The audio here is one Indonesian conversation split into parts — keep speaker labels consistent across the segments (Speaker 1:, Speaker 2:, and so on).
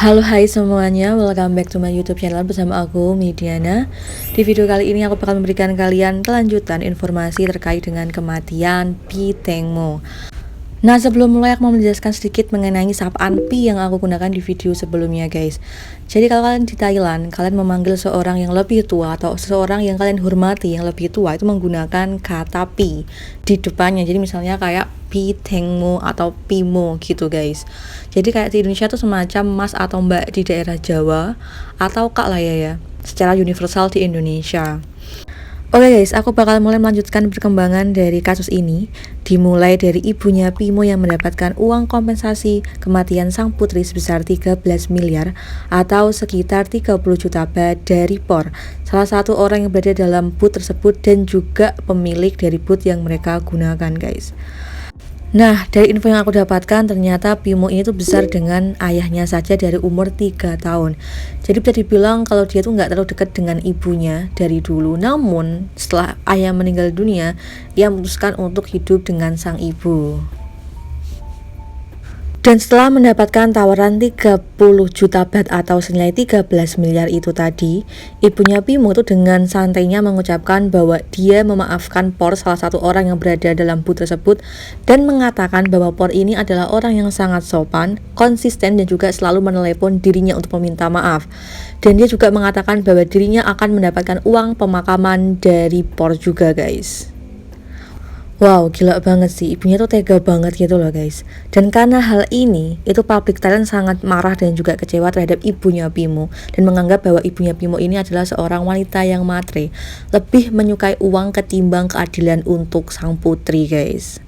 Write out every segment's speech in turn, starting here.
Speaker 1: Halo hai semuanya, welcome back to my YouTube channel bersama aku Midiana. Di video kali ini aku bakal memberikan kalian kelanjutan informasi terkait dengan kematian Pi Tengmo. Nah, sebelum mulai aku mau menjelaskan sedikit mengenai sapaan Pi yang aku gunakan di video sebelumnya, guys. Jadi kalau kalian di Thailand, kalian memanggil seorang yang lebih tua atau seseorang yang kalian hormati yang lebih tua itu menggunakan kata Pi di depannya. Jadi misalnya kayak Pi Tengmo atau Pimo gitu, guys. Jadi kayak di Indonesia tuh semacam Mas atau Mbak di daerah Jawa atau Kak lah ya, secara universal di Indonesia. Oke guys, aku bakal mulai melanjutkan perkembangan dari kasus ini. Dimulai dari ibunya Pimo yang mendapatkan uang kompensasi kematian sang putri sebesar 13 miliar atau sekitar 30 juta baht dari POR, salah satu orang yang berada dalam booth tersebut dan juga pemilik dari booth yang mereka gunakan, guys. Nah, dari info yang aku dapatkan, ternyata Pimo ini tuh besar dengan ayahnya saja dari umur 3 tahun. Jadi bisa dibilang kalau dia tuh nggak terlalu dekat dengan ibunya dari dulu. Namun, setelah ayah meninggal dunia, ia memutuskan untuk hidup dengan sang ibu. Dan setelah mendapatkan tawaran 30 juta baht atau senilai 13 miliar itu tadi, ibunya Pimo itu dengan santainya mengucapkan bahwa dia memaafkan POR, salah satu orang yang berada dalam booth tersebut, dan mengatakan bahwa POR ini adalah orang yang sangat sopan, konsisten, dan juga selalu menelepon dirinya untuk meminta maaf. Dan dia juga mengatakan bahwa dirinya akan mendapatkan uang pemakaman dari POR juga, guys. Wow, gila banget sih, ibunya tuh tega banget gitu loh, guys. Dan karena hal ini, itu public Thailand sangat marah dan juga kecewa terhadap ibunya Pimo, dan menganggap bahwa ibunya Pimo ini adalah seorang wanita yang matre, lebih menyukai uang ketimbang keadilan untuk sang putri, guys.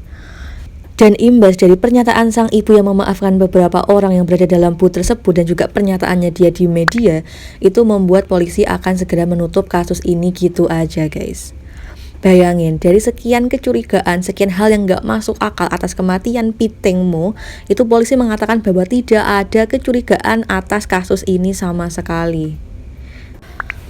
Speaker 1: Dan imbas dari pernyataan sang ibu yang memaafkan beberapa orang yang berada dalam booth tersebut dan juga pernyataannya dia di media, itu membuat polisi akan segera menutup kasus ini gitu aja, guys. Bayangin, dari sekian kecurigaan, sekian hal yang gak masuk akal atas kematian Pi Tengmo, itu polisi mengatakan bahwa tidak ada kecurigaan atas kasus ini sama sekali.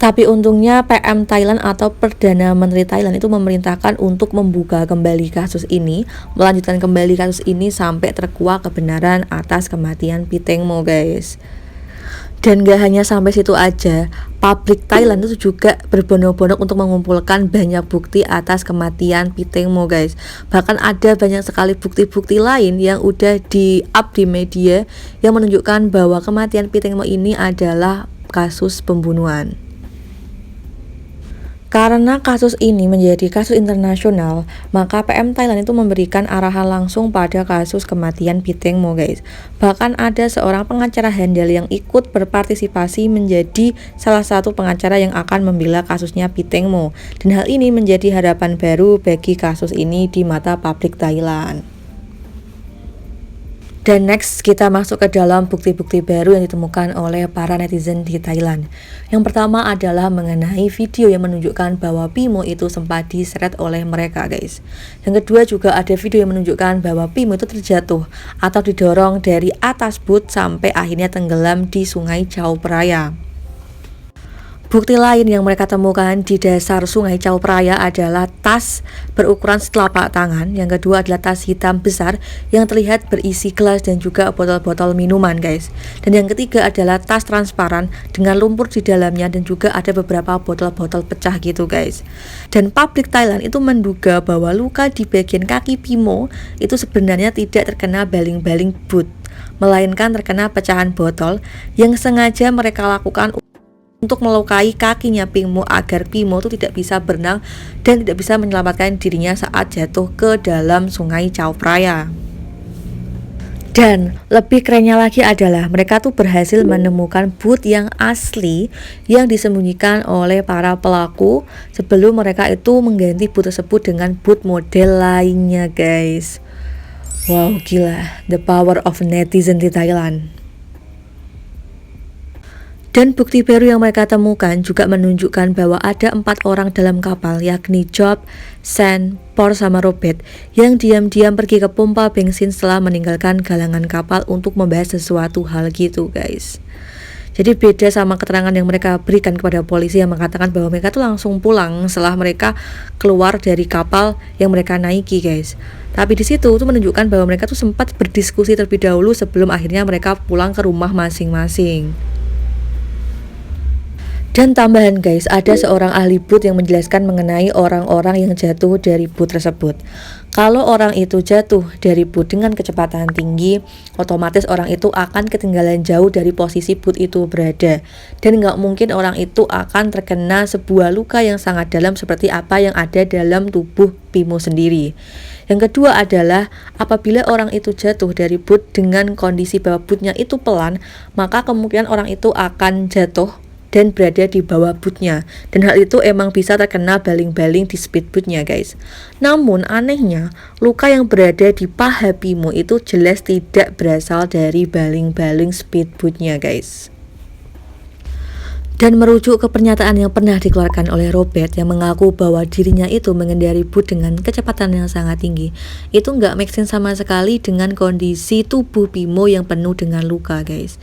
Speaker 1: Tapi untungnya PM Thailand atau Perdana Menteri Thailand itu memerintahkan untuk membuka kembali kasus ini, melanjutkan kembali kasus ini sampai terkuak kebenaran atas kematian Pi Tengmo, guys. Dan gak hanya sampai situ aja, publik Thailand itu juga berbondong-bondong untuk mengumpulkan banyak bukti atas kematian Pi Tengmo, guys. Bahkan ada banyak sekali bukti-bukti lain yang udah di-up di media yang menunjukkan bahwa kematian Pi Tengmo ini adalah kasus pembunuhan. Karena kasus ini menjadi kasus internasional, maka PM Thailand itu memberikan arahan langsung pada kasus kematian Pi Tengmo, guys. Bahkan ada seorang pengacara handal yang ikut berpartisipasi menjadi salah satu pengacara yang akan membela kasusnya Pi Tengmo. Dan hal ini menjadi harapan baru bagi kasus ini di mata publik Thailand. Dan next kita masuk ke dalam bukti-bukti baru yang ditemukan oleh para netizen di Thailand. Yang pertama adalah mengenai video yang menunjukkan bahwa Pimo itu sempat diseret oleh mereka, guys. Yang kedua juga ada video yang menunjukkan bahwa Pimo itu terjatuh atau didorong dari atas booth sampai akhirnya tenggelam di Sungai Chao Phraya. Bukti lain yang mereka temukan di dasar Sungai Chao Phraya adalah tas berukuran setelapak tangan. Yang kedua adalah tas hitam besar yang terlihat berisi gelas dan juga botol-botol minuman, guys. Dan yang ketiga adalah tas transparan dengan lumpur di dalamnya dan juga ada beberapa botol-botol pecah gitu, guys. Dan publik Thailand itu menduga bahwa luka di bagian kaki Pimo itu sebenarnya tidak terkena baling-baling booth, melainkan terkena pecahan botol yang sengaja mereka lakukan untuk melukai kakinya Pimo agar Pimo itu tidak bisa berenang dan tidak bisa menyelamatkan dirinya saat jatuh ke dalam Sungai Chao Phraya. Dan lebih kerennya lagi adalah mereka tuh berhasil menemukan booth yang asli yang disembunyikan oleh para pelaku sebelum mereka itu mengganti booth tersebut dengan booth model lainnya, guys. Wow, gila, the power of netizen di Thailand. Dan bukti baru yang mereka temukan juga menunjukkan bahwa ada 4 orang dalam kapal, yakni Job, Sen, Por, sama Robert, yang diam-diam pergi ke pompa bensin setelah meninggalkan galangan kapal untuk membahas sesuatu hal gitu, guys. Jadi beda sama keterangan yang mereka berikan kepada polisi yang mengatakan bahwa mereka tuh langsung pulang setelah mereka keluar dari kapal yang mereka naiki, guys. Tapi di situ tuh menunjukkan bahwa mereka tuh sempat berdiskusi terlebih dahulu sebelum akhirnya mereka pulang ke rumah masing-masing. Dan tambahan guys, ada seorang ahli boot yang menjelaskan mengenai orang-orang yang jatuh dari boot tersebut. Kalau orang itu jatuh dari boot dengan kecepatan tinggi, otomatis orang itu akan ketinggalan jauh dari posisi boot itu berada. Dan nggak mungkin orang itu akan terkena sebuah luka yang sangat dalam seperti apa yang ada dalam tubuh Bimo sendiri. Yang kedua adalah apabila orang itu jatuh dari boot dengan kondisi bahwa bootnya itu pelan, maka kemungkinan orang itu akan jatuh dan berada di bawah bootnya, dan hal itu emang bisa terkena baling-baling di speedbootnya guys. Namun anehnya luka yang berada di paha Bimo itu jelas tidak berasal dari baling-baling speedbootnya guys. Dan merujuk ke pernyataan yang pernah dikeluarkan oleh Robert yang mengaku bahwa dirinya itu mengendari boot dengan kecepatan yang sangat tinggi, itu nggak make sense sama sekali dengan kondisi tubuh Bimo yang penuh dengan luka guys.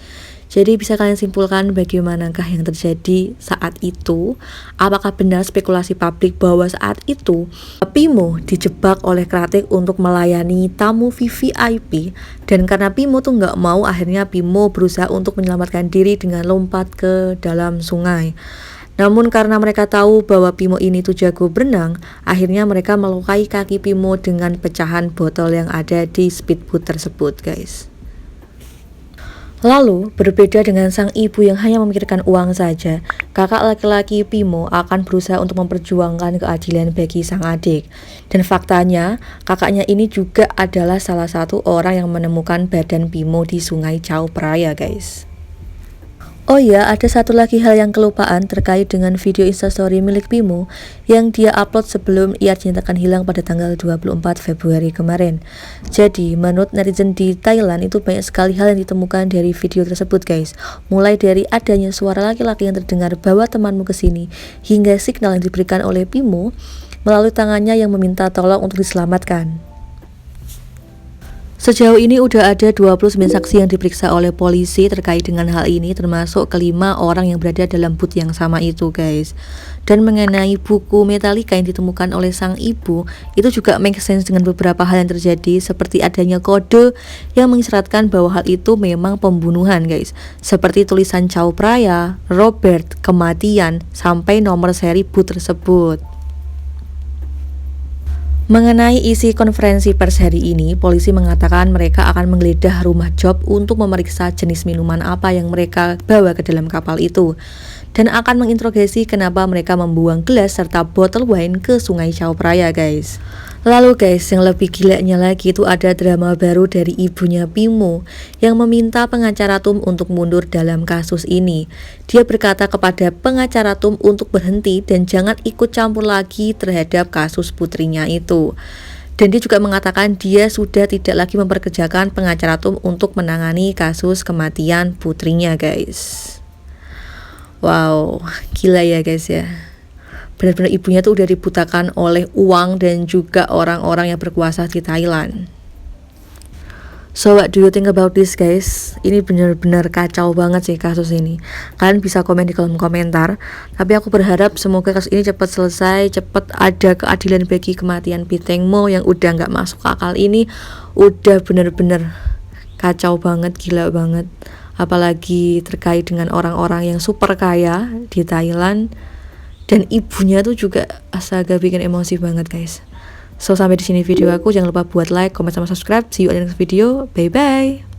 Speaker 1: Jadi bisa kalian simpulkan bagaimanakah yang terjadi saat itu? Apakah benar spekulasi publik bahwa saat itu Bimo dijebak oleh Kratek untuk melayani tamu VVIP, dan karena Bimo tuh nggak mau, akhirnya Bimo berusaha untuk menyelamatkan diri dengan lompat ke dalam sungai. Namun karena mereka tahu bahwa Bimo ini tuh jago berenang, akhirnya mereka melukai kaki Bimo dengan pecahan botol yang ada di speedboat tersebut guys. Lalu, berbeda dengan sang ibu yang hanya memikirkan uang saja, kakak laki-laki Bimo akan berusaha untuk memperjuangkan keadilan bagi sang adik. Dan faktanya, kakaknya ini juga adalah salah satu orang yang menemukan badan Bimo di Sungai Chao Phraya guys. Oh ya, ada satu lagi hal yang kelupaan terkait dengan video instastory milik Bimo yang dia upload sebelum ia dinyatakan hilang pada tanggal 24 Februari kemarin. Jadi, menurut netizen di Thailand itu banyak sekali hal yang ditemukan dari video tersebut guys. Mulai dari adanya suara laki-laki yang terdengar bawa temanmu ke sini, hingga signal yang diberikan oleh Bimo melalui tangannya yang meminta tolong untuk diselamatkan. Sejauh ini udah ada 29 saksi yang diperiksa oleh polisi terkait dengan hal ini, termasuk kelima orang yang berada dalam boot yang sama itu guys. Dan mengenai buku Metallica yang ditemukan oleh sang ibu, itu juga make sense dengan beberapa hal yang terjadi, seperti adanya kode yang mengisyaratkan bahwa hal itu memang pembunuhan guys, seperti tulisan Chao Phraya, Robert, kematian, sampai nomor seri boot tersebut. Mengenai isi konferensi pers hari ini, polisi mengatakan mereka akan menggeledah rumah Job untuk memeriksa jenis minuman apa yang mereka bawa ke dalam kapal itu, dan akan menginterogasi kenapa mereka membuang gelas serta botol wine ke Sungai Chao Phraya guys. Lalu guys, yang lebih gilanya lagi itu ada drama baru dari ibunya Bimo yang meminta pengacara Tum untuk mundur dalam kasus ini. Dia berkata kepada pengacara Tum untuk berhenti dan jangan ikut campur lagi terhadap kasus putrinya itu. Dan dia juga mengatakan dia sudah tidak lagi memperkerjakan pengacara Tum untuk menangani kasus kematian putrinya guys. Wow, gila ya guys ya. Benar-benar ibunya tuh udah dibutakan oleh uang dan juga orang-orang yang berkuasa di Thailand. So what do you think about this guys? Ini benar-benar kacau banget sih kasus ini. Kalian bisa komen di kolom komentar. Tapi aku berharap semoga kasus ini cepat selesai, cepat ada keadilan bagi kematian Piteng Mo yang udah nggak masuk akal ini. Udah benar-benar kacau banget, gila banget. Apalagi terkait dengan orang-orang yang super kaya di Thailand. Dan ibunya tuh juga astaga bikin emosi banget guys. So sampai di sini video aku, jangan lupa buat like, comment sama subscribe. See you on the next video. Bye bye.